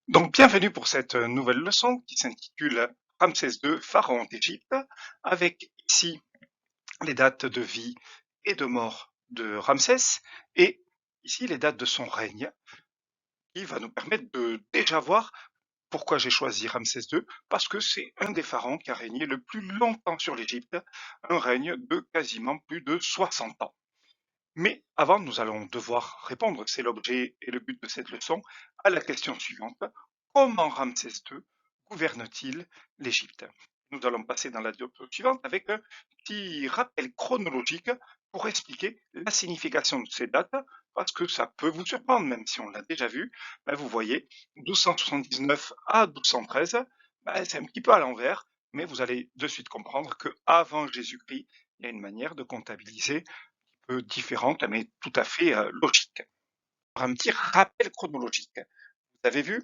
Donc, bienvenue pour cette nouvelle leçon qui s'intitule Ramsès II, pharaon d'Égypte, avec ici les dates de vie et de mort de Ramsès et ici les dates de son règne, qui va nous permettre de déjà voir pourquoi j'ai choisi Ramsès II, parce que c'est un des pharaons qui a régné le plus longtemps sur l'Égypte, un règne de quasiment plus de 60 ans. Mais avant, nous allons devoir répondre, c'est l'objet et le but de cette leçon, à la question suivante. Comment Ramsès II gouverne-t-il l'Égypte? Nous allons passer dans la diapo suivante avec un petit rappel chronologique pour expliquer la signification de ces dates, parce que ça peut vous surprendre, même si on l'a déjà vu. Ben, vous voyez, 1279 à 1213, ben, c'est un petit peu à l'envers, mais vous allez de suite comprendre que avant Jésus-Christ, il y a une manière de comptabiliser différente, mais tout à fait logique. Un petit rappel chronologique. Vous avez vu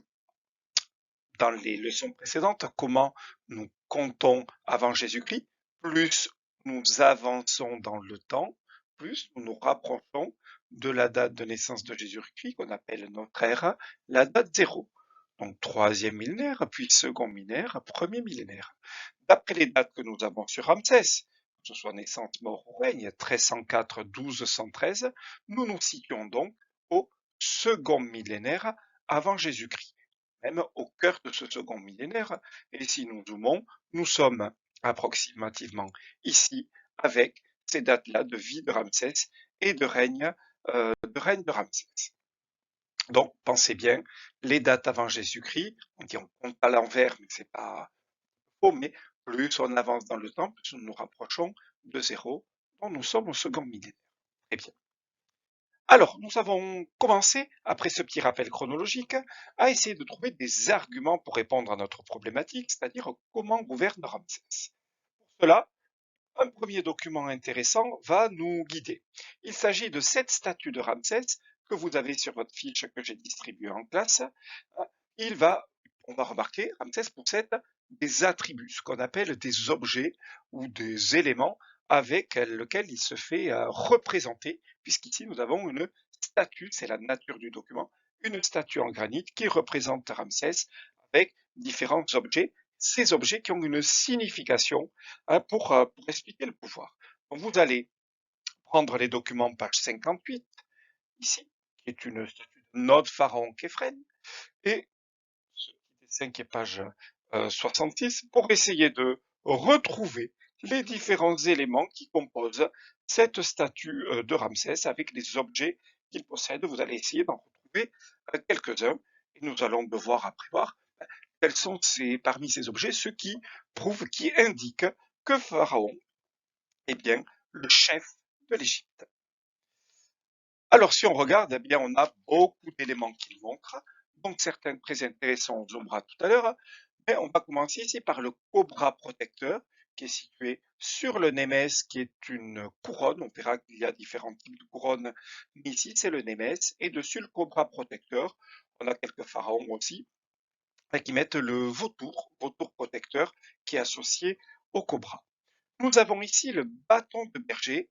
dans les leçons précédentes comment nous comptons avant Jésus-Christ, plus nous avançons dans le temps, plus nous nous rapprochons de la date de naissance de Jésus-Christ, qu'on appelle notre ère, la date zéro. Donc troisième millénaire, puis second millénaire, premier millénaire. D'après les dates que nous avons sur Ramsès, que ce soit naissance, mort ou règne, 1304-1213, nous nous situons donc au second millénaire avant Jésus-Christ, même au cœur de ce second millénaire. Et si nous zoomons, nous sommes approximativement ici avec ces dates-là de vie de Ramsès et de règne de Ramsès. Donc, pensez bien, les dates avant Jésus-Christ, on dit on compte à l'envers, mais c'est pas faux, mais plus on avance dans le temps, plus nous nous rapprochons de zéro, donc nous sommes au second millénaire. Très bien. Alors, nous avons commencé, après ce petit rappel chronologique, à essayer de trouver des arguments pour répondre à notre problématique, c'est-à-dire comment gouverne Ramsès. Pour cela, un premier document intéressant va nous guider. Il s'agit de cette statue de Ramsès que vous avez sur votre fiche que j'ai distribuée en classe. On va remarquer, Ramsès possède des attributs, ce qu'on appelle des objets ou des éléments avec lesquels il se fait représenter, puisqu'ici nous avons une statue, c'est la nature du document, une statue en granit qui représente Ramsès avec différents objets, ces objets qui ont une signification pour expliquer le pouvoir. Donc vous allez prendre les documents page 58, ici, qui est une statue de notre pharaon Képhren, et ce petit dessin qui est page 66, pour essayer de retrouver les différents éléments qui composent cette statue de Ramsès avec les objets qu'il possède. Vous allez essayer d'en retrouver quelques-uns et nous allons devoir après voir quels sont parmi ces objets ceux qui prouvent, qui indiquent que Pharaon est bien le chef de l'Égypte. Alors, si on regarde, eh bien, on a beaucoup d'éléments qui le montrent, donc certains très intéressants, on zoomera tout à l'heure, mais on va commencer ici par le cobra protecteur, qui est situé sur le némès, qui est une couronne. On verra qu'il y a différents types de couronnes, mais ici, c'est le némès, et dessus, le cobra protecteur. On a quelques pharaons aussi, qui mettent le vautour protecteur, qui est associé au cobra. Nous avons ici le bâton de berger,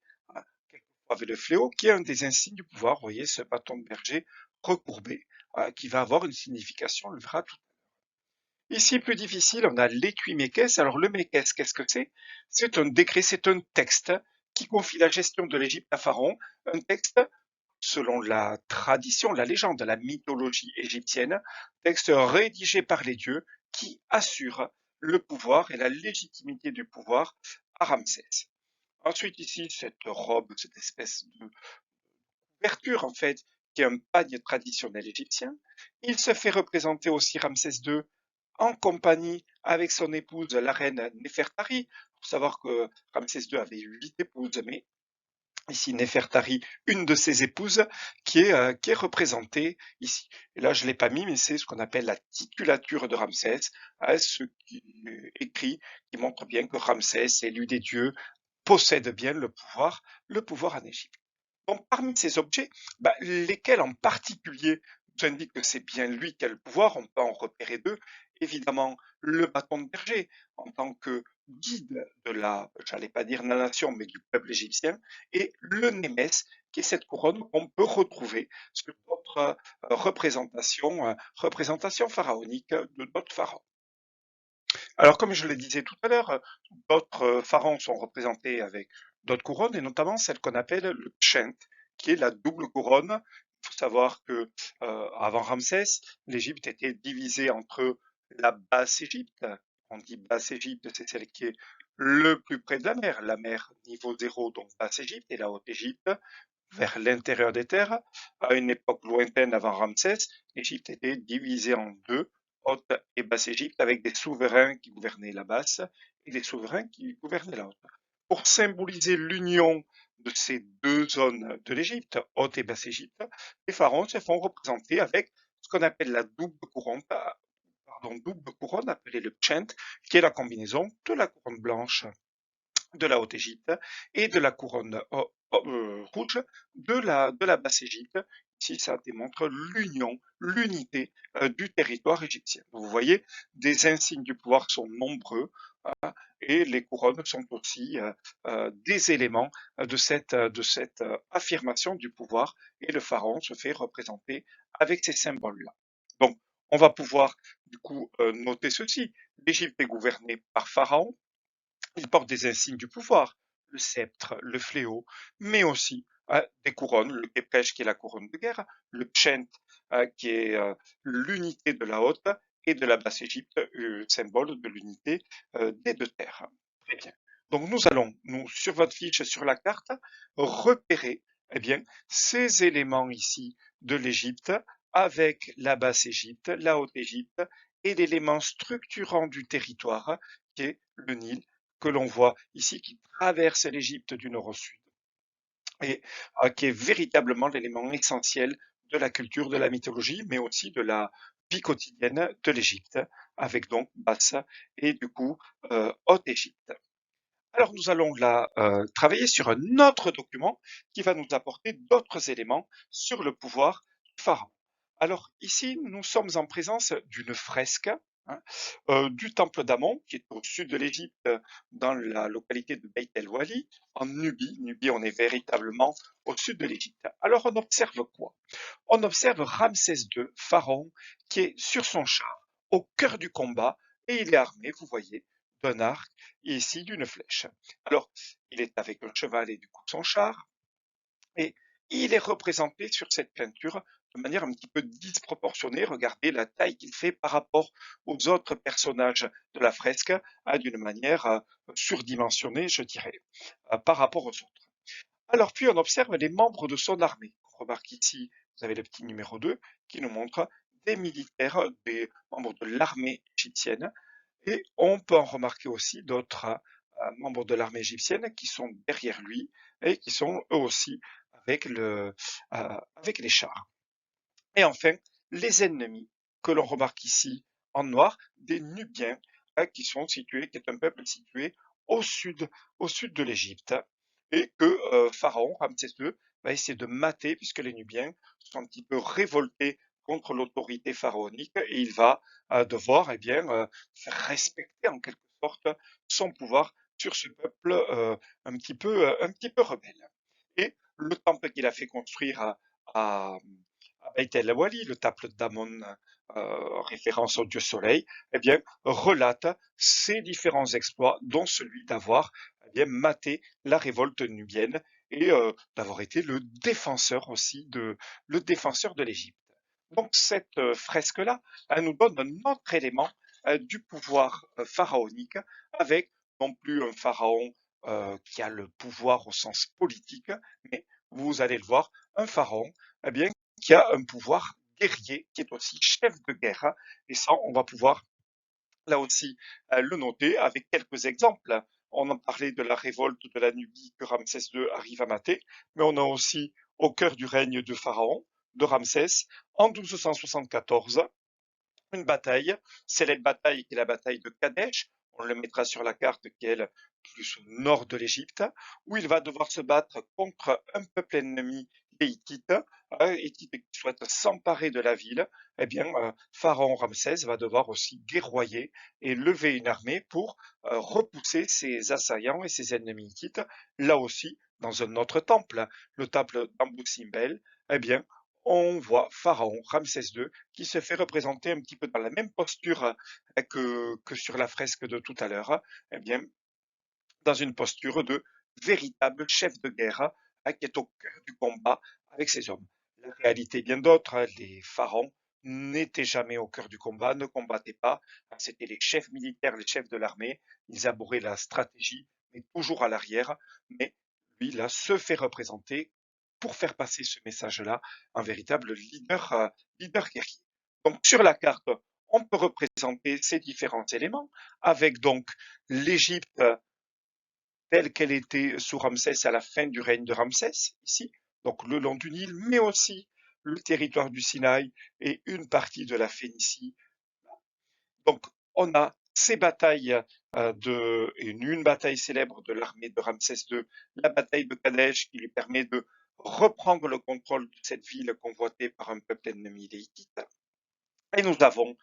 quelquefois avec le fléau, qui est un des insignes du pouvoir. Vous voyez ce bâton de berger recourbé, qui va avoir une signification, on le verra tout. Ici, plus difficile, on a l'étui mékès. Alors le mékès, qu'est-ce que c'est? C'est un décret, c'est un texte qui confie la gestion de l'Égypte à Pharaon, un texte selon la tradition, la légende, la mythologie égyptienne, texte rédigé par les dieux qui assure le pouvoir et la légitimité du pouvoir à Ramsès. Ensuite, ici, cette robe, cette espèce de couverture, en fait, qui est un pagne traditionnel égyptien. Il se fait représenter aussi Ramsès II en compagnie avec son épouse, la reine Néfertari. Il faut savoir que Ramsès II avait 8 épouses, mais ici Néfertari, une de ses épouses, qui est représentée ici. Et là, je ne l'ai pas mis, mais c'est ce qu'on appelle la titulature de Ramsès, ce qui est écrit, qui montre bien que Ramsès, élu des dieux, possède bien le pouvoir en Égypte. Donc, parmi ces objets, lesquels en particulier nous indiquent que c'est bien lui qui a le pouvoir, on peut en repérer deux. évidemment le bâton de berger en tant que guide de la, j'allais pas dire la nation, mais du peuple égyptien, et le némès, qui est cette couronne qu'on peut retrouver sur d'autres représentations pharaoniques de d'autres pharaons. Alors, comme je le disais tout à l'heure, d'autres pharaons sont représentés avec d'autres couronnes, et notamment celle qu'on appelle le Pshent, qui est la double couronne. Il faut savoir que avant Ramsès, l'Égypte était divisée entre la Basse-Égypte. On dit Basse-Égypte, c'est celle qui est le plus près de la mer niveau zéro, donc Basse-Égypte, et la Haute-Égypte, vers l'intérieur des terres. À une époque lointaine avant Ramsès, l'Égypte était divisée en deux, Haute et Basse-Égypte, avec des souverains qui gouvernaient la Basse et des souverains qui gouvernaient la Haute. Pour symboliser l'union de ces deux zones de l'Égypte, Haute et Basse-Égypte, les pharaons se font représenter avec ce qu'on appelle la double couronne appelée le pshent, qui est la combinaison de la couronne blanche de la Haute-Égypte et de la couronne rouge de la Basse-Égypte. Ici, ça démontre l'union, l'unité du territoire égyptien. Vous voyez, des insignes du pouvoir sont nombreux et les couronnes sont aussi des éléments de cette affirmation du pouvoir, et le pharaon se fait représenter avec ces symboles-là. Donc, on va pouvoir du coup noter ceci. L'Égypte est gouvernée par pharaon. Il porte des insignes du pouvoir, le sceptre, le fléau, mais aussi des couronnes, le kepesh qui est la couronne de guerre, le pshent qui est l'unité de la haute et de la basse Égypte, symbole de l'unité des deux terres. Très bien. Donc nous allons, sur votre fiche, sur la carte, repérer eh bien, ces éléments ici de l'Égypte avec la basse Égypte, la haute Égypte et l'élément structurant du territoire qui est le Nil, que l'on voit ici, qui traverse l'Égypte du nord au sud, et qui est véritablement l'élément essentiel de la culture, de la mythologie, mais aussi de la vie quotidienne de l'Égypte, avec donc Basse et du coup Haute-Égypte. Alors nous allons là travailler sur un autre document qui va nous apporter d'autres éléments sur le pouvoir du pharaon. Alors ici, nous sommes en présence d'une fresque hein, du temple d'Amon, qui est au sud de l'Égypte, dans la localité de Beit el-Wali, en Nubie. Nubie, on est véritablement au sud de l'Égypte. Alors on observe quoi? On observe Ramsès II, pharaon, qui est sur son char, au cœur du combat, et il est armé, vous voyez, d'un arc et ici d'une flèche. Alors, il est avec un cheval et du coup son char, et il est représenté sur cette peinture de manière un petit peu disproportionnée. Regardez la taille qu'il fait par rapport aux autres personnages de la fresque, d'une manière surdimensionnée, je dirais, par rapport aux autres. Alors puis on observe les membres de son armée. On remarque ici, vous avez le petit numéro 2 qui nous montre des militaires, des membres de l'armée égyptienne, et on peut en remarquer aussi d'autres membres de l'armée égyptienne qui sont derrière lui et qui sont eux aussi avec les chars. Et enfin, les ennemis que l'on remarque ici en noir, des Nubiens qui est un peuple situé au sud, au sud de l'Égypte, et que Pharaon, Ramsès II, va essayer de mater, puisque les Nubiens sont un petit peu révoltés contre l'autorité pharaonique, et il va devoir faire respecter en quelque sorte son pouvoir sur ce peuple un petit peu rebelle. Et le temple qu'il a fait construire à Beit el-Wali, le temple d'Amon, référence au dieu soleil, eh bien, relate ses différents exploits, dont celui d'avoir maté la révolte nubienne et d'avoir été le défenseur de l'Égypte. Donc cette fresque-là, elle nous donne un autre élément du pouvoir pharaonique, avec non plus un pharaon qui a le pouvoir au sens politique, mais vous allez le voir, un pharaon eh bien, qui a un pouvoir guerrier, qui est aussi chef de guerre. Et ça, on va pouvoir là aussi le noter avec quelques exemples. On en parlait de la révolte de la Nubie que Ramsès II arrive à mater, mais on a aussi au cœur du règne de Pharaon, de Ramsès, en 1274, une bataille, célèbre bataille qui est la bataille de Kadesh, on le mettra sur la carte qui est plus au nord de l'Égypte, où il va devoir se battre contre un peuple ennemi les Hittites, Hittites qui souhaitent s'emparer de la ville, eh bien, Pharaon Ramsès va devoir aussi guerroyer et lever une armée pour repousser ses assaillants et ses ennemis hittites. Là aussi, dans un autre temple, le temple d'Ambou Simbel, eh bien, on voit Pharaon Ramsès II qui se fait représenter un petit peu dans la même posture que sur la fresque de tout à l'heure, eh bien, dans une posture de véritable chef de guerre qui est au cœur du combat avec ses hommes. La réalité est bien d'autre, les pharaons n'étaient jamais au cœur du combat, ne combattaient pas, c'était les chefs militaires, les chefs de l'armée, ils abouraient la stratégie, mais toujours à l'arrière, mais lui, là, se fait représenter pour faire passer ce message-là, un véritable leader guerrier. Donc sur la carte, on peut représenter ces différents éléments, avec donc l'Égypte telle qu'elle était sous Ramsès à la fin du règne de Ramsès, ici, donc le long du Nil, mais aussi le territoire du Sinaï et une partie de la Phénicie. Donc on a ces batailles une bataille célèbre de l'armée de Ramsès II, la bataille de Kadesh, qui lui permet de reprendre le contrôle de cette ville convoitée par un peuple ennemi, les Hittites. Et nous avons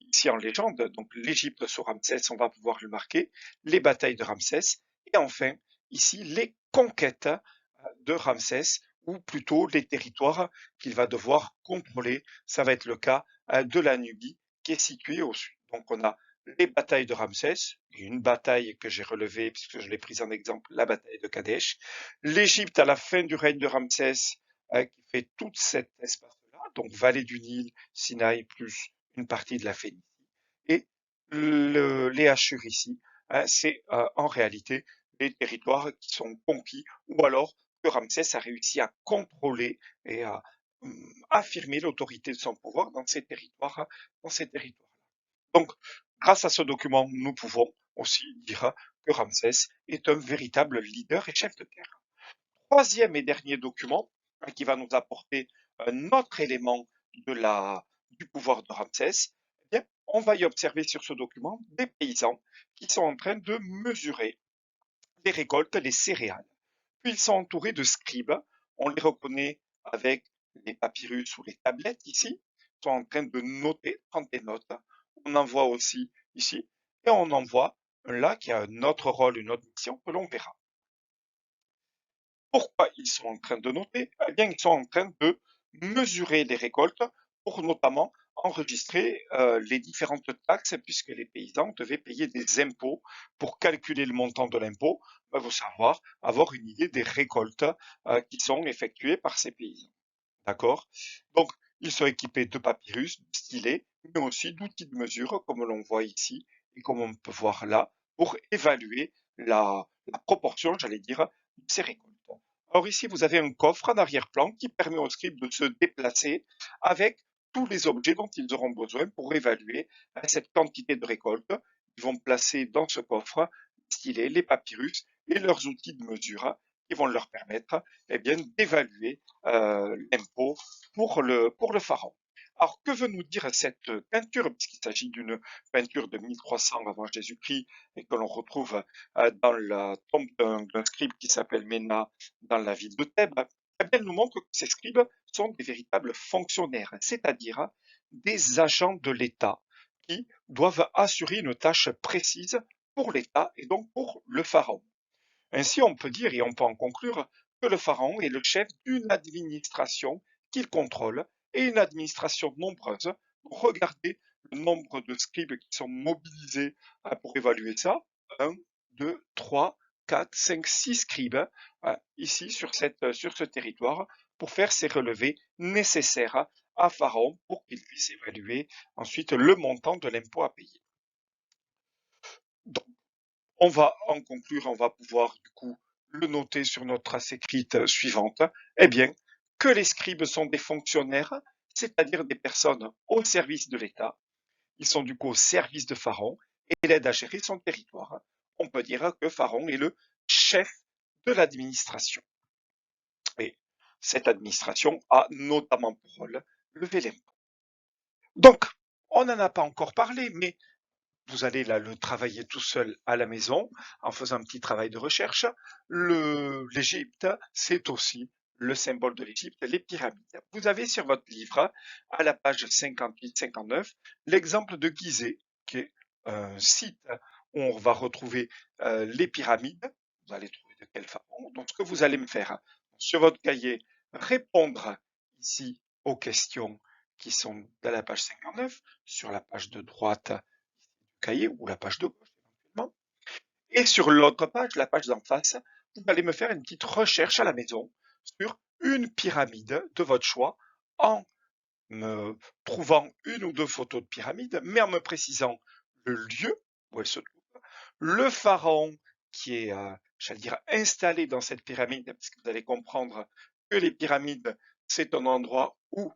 ici en légende, donc l'Égypte sous Ramsès, on va pouvoir le marquer, les batailles de Ramsès, et enfin ici les conquêtes de Ramsès, ou plutôt les territoires qu'il va devoir contrôler. Ça va être le cas de la Nubie qui est située au sud. Donc on a les batailles de Ramsès, et une bataille que j'ai relevée puisque je l'ai prise en exemple, la bataille de Kadesh. L'Égypte à la fin du règne de Ramsès qui fait toute cet espace-là, donc vallée du Nil, Sinaï plus une partie de la Phénicie. Et les Assur ici, c'est en réalité les territoires qui sont conquis ou alors que Ramsès a réussi à contrôler et à affirmer l'autorité de son pouvoir dans ces territoires, dans ces territoires. Donc, grâce à ce document, nous pouvons aussi dire que Ramsès est un véritable leader et chef de guerre. Troisième et dernier document qui va nous apporter un autre élément du pouvoir de Ramsès, eh bien, on va y observer sur ce document des paysans qui sont en train de mesurer les récoltes, les céréales. Puis ils sont entourés de scribes. On les reconnaît avec les papyrus ou les tablettes ici. Ils sont en train de noter, prendre des notes. On en voit aussi ici. Et on en voit là qui a un autre rôle, une autre mission que l'on verra. Pourquoi ils sont en train de noter? Eh bien, ils sont en train de mesurer les récoltes pour notamment enregistrer les différentes taxes, puisque les paysans devaient payer des impôts. Pour calculer le montant de l'impôt, il faut savoir, avoir une idée des récoltes qui sont effectuées par ces paysans. D'accord? Donc, ils sont équipés de papyrus, de stylets, mais aussi d'outils de mesure, comme l'on voit ici et comme on peut voir là, pour évaluer la proportion, j'allais dire, de ces récoltes. Alors ici, vous avez un coffre en arrière-plan qui permet aux scribes de se déplacer avec tous les objets dont ils auront besoin pour évaluer cette quantité de récolte. Ils vont placer dans ce coffre les stylets, les papyrus et leurs outils de mesure qui vont leur permettre eh bien, d'évaluer l'impôt pour le pharaon. Alors, que veut nous dire cette peinture, puisqu'il s'agit d'une peinture de 1300 avant Jésus-Christ et que l'on retrouve dans la tombe d'un scribe qui s'appelle Ména dans la ville de Thèbes, eh bien, elle nous montre que ces scribes sont des véritables fonctionnaires, c'est-à-dire des agents de l'État qui doivent assurer une tâche précise pour l'État et donc pour le pharaon. Ainsi, on peut dire et on peut en conclure que le pharaon est le chef d'une administration qu'il contrôle et une administration nombreuse. Regardez le nombre de scribes qui sont mobilisés pour évaluer ça. 1, 2, 3, 4, 5, 6 scribes ici sur ce territoire pour faire ces relevés nécessaires à Pharaon pour qu'il puisse évaluer ensuite le montant de l'impôt à payer. Donc, on va en conclure, on va pouvoir du coup le noter sur notre trace écrite suivante, eh bien, que les scribes sont des fonctionnaires, c'est-à-dire des personnes au service de l'État. Ils sont du coup au service de Pharaon et l'aident à gérer son territoire. On peut dire que Pharaon est le chef de l'administration. Et cette administration a notamment pour rôle lever l'impôt. Donc, on n'en a pas encore parlé, mais vous allez là le travailler tout seul à la maison en faisant un petit travail de recherche. L'Égypte, c'est aussi le symbole de l'Égypte, les pyramides. Vous avez sur votre livre, à la page 58-59, l'exemple de Gizeh, qui est un site où on va retrouver les pyramides. Vous allez trouver de quel pharaon. Donc, ce que vous allez me faire sur votre cahier, répondre ici aux questions qui sont à la page 59, sur la page de droite du cahier ou la page de gauche éventuellement. Et sur l'autre page, la page d'en face, vous allez me faire une petite recherche à la maison sur une pyramide de votre choix en me trouvant une ou deux photos de pyramide, mais en me précisant le lieu où elle se trouve, le pharaon qui est, j'allais dire, installé dans cette pyramide, parce que vous allez comprendre que les pyramides, c'est un endroit où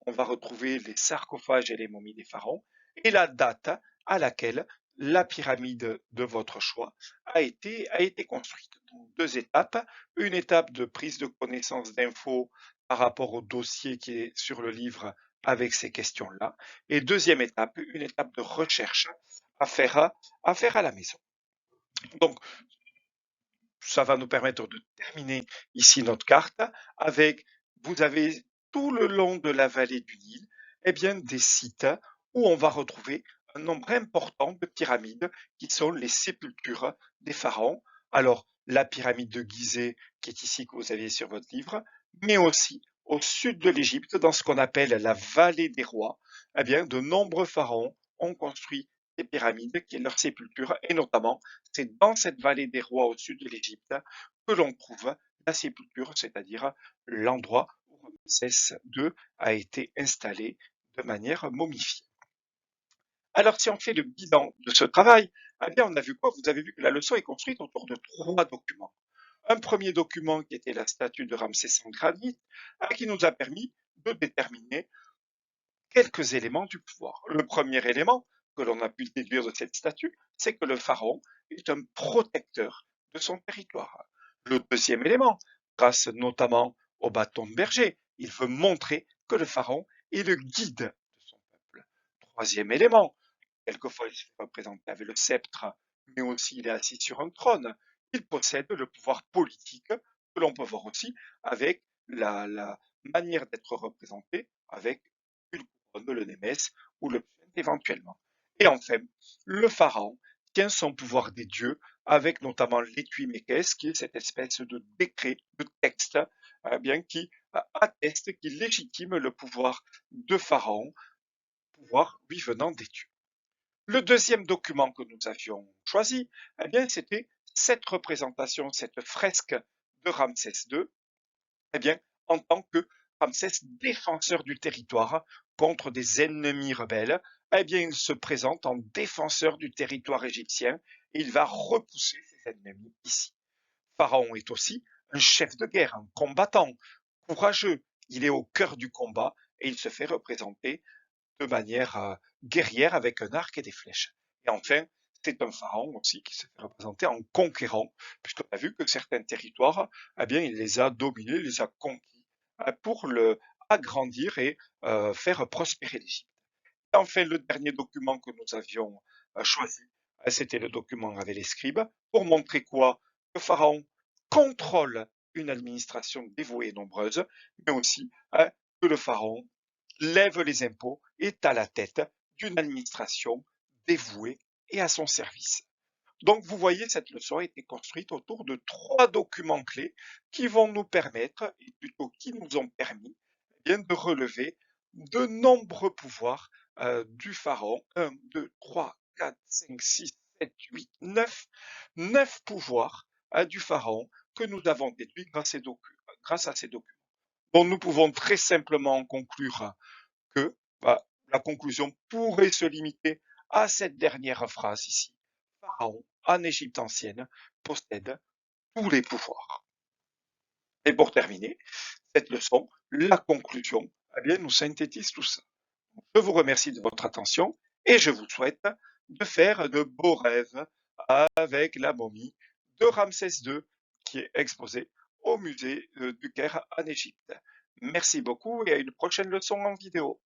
on va retrouver les sarcophages et les momies des pharaons, et la date à laquelle la pyramide de votre choix a été construite. Donc, deux étapes, une étape de prise de connaissance d'infos par rapport au dossier qui est sur le livre avec ces questions-là. Et deuxième étape, une étape de recherche à faire à la maison. Donc, ça va nous permettre de terminer ici notre carte avec, vous avez tout le long de la vallée du Nil, eh bien, des sites où on va retrouver un nombre important de pyramides qui sont les sépultures des pharaons. Alors, la pyramide de Gizeh, qui est ici que vous avez sur votre livre, mais aussi au sud de l'Égypte, dans ce qu'on appelle la vallée des rois, eh bien, de nombreux pharaons ont construit des pyramides qui est leur sépulture, et notamment, c'est dans cette vallée des rois au sud de l'Égypte que l'on trouve la sépulture, c'est-à-dire l'endroit où Ramsès II a été installé de manière momifiée. Alors, si on fait le bilan de ce travail, eh bien, on a vu quoi? Vous avez vu que la leçon est construite autour de trois documents. Un premier document qui était la statue de Ramsès en granit, qui nous a permis de déterminer quelques éléments du pouvoir. Le premier élément que l'on a pu déduire de cette statue, c'est que le pharaon est un protecteur de son territoire. Le deuxième élément, grâce notamment au bâton de berger, il veut montrer que le pharaon est le guide de son peuple. Troisième élément, quelquefois il se fait représenter avec le sceptre, mais aussi il est assis sur un trône. Il possède le pouvoir politique que l'on peut voir aussi avec la manière d'être représenté avec une couronne, le némès ou le pschent éventuellement. Et enfin, le pharaon tient son pouvoir des dieux avec notamment l'étui mékès, qui est cette espèce de décret, de texte, bien qui atteste, qui légitime le pouvoir de pharaon, pouvoir lui venant des dieux. Le deuxième document que nous avions choisi, eh bien, c'était cette représentation, cette fresque de Ramsès II, eh bien, en tant que Ramsès défenseur du territoire contre des ennemis rebelles, eh bien, il se présente en défenseur du territoire égyptien et il va repousser ses ennemis ici. Pharaon est aussi un chef de guerre, un combattant courageux. Il est au cœur du combat et il se fait représenter de manière guerrière avec un arc et des flèches. Et enfin, c'est un pharaon aussi qui se fait représenter en conquérant, puisqu'on a vu que certains territoires, eh bien, il les a dominés, il les a conquis pour le agrandir et faire prospérer l'Égypte. Et enfin, le dernier document que nous avions choisi, c'était le document avec les scribes, pour montrer quoi? Que Pharaon contrôle une administration dévouée et nombreuse, mais aussi que le Pharaon lève les impôts, est à la tête d'une administration dévouée et à son service. Donc vous voyez, cette leçon a été construite autour de trois documents clés qui vont nous permettre, et plutôt qui nous ont permis, eh bien, de relever de nombreux pouvoirs du pharaon. 1, 2, 3, 4, 5, 6, 7, 8, 9. 9 pouvoirs du pharaon que nous avons déduits grâce à ces documents. Donc nous pouvons très simplement conclure que la conclusion pourrait se limiter à cette dernière phrase ici. Pharaon, en Égypte ancienne, possède tous les pouvoirs. Et pour terminer cette leçon, la conclusion, eh bien, nous synthétise tout ça. Je vous remercie de votre attention et je vous souhaite de faire de beaux rêves avec la momie de Ramsès II qui est exposée au musée du Caire en Égypte. Merci beaucoup et à une prochaine leçon en vidéo.